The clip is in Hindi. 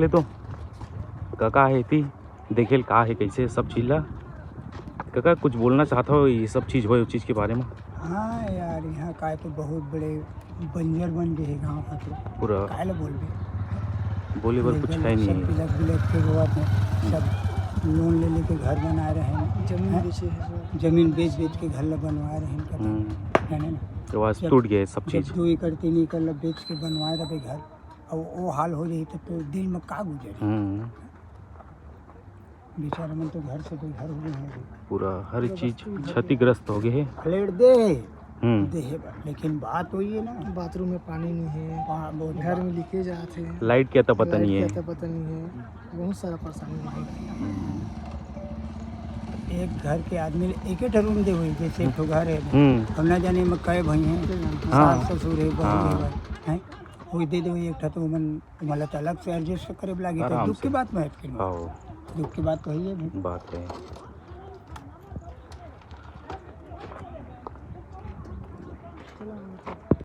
ले तो काका है थी देखेल का है कैसे सब चीज ला काका कुछ बोलना चाहता हो ये सब चीज हो उस चीज के बारे में। हाँ यार यहाँ का तो बहुत बड़े बंजर बन गए गाँव का तो पूरा काहे बोल बोले बर कुछ है सब नहीं। बिलक बिलक के गोवा में सब लोन ले लेके घर बना रहे हैं, जमीन बेच के घर ला बनवा रहे हैं है ना। तो आज टूट गए सब चीज। जब 2 एकड़ 3 एकड़ ला बेच के बनवाए रहे घर और वो हाल हो जाए तो दिल में का गुजरे बेचारा मन तो घर से कोई घर हो गए पूरा हर चीज क्षतिग्रस्त हो गए है। फ्लैट दे लेकिन बात वही है ना, बाथरूम में पानी नहीं है, घर में लीकेज आते हैं, लाइट क्या था पता नहीं है, बहुत सारा परेशानी है। एक घर के आदमी एक ही रूम दे हुई जैसे एक घर है हम ना जाने में कई भाई हैं, सास ससुर है बहू है वही दे दे एक तो मन मतलब अलग से एडजस्ट करे लगे तो दुख की बात में दुख की बात तो है बात है।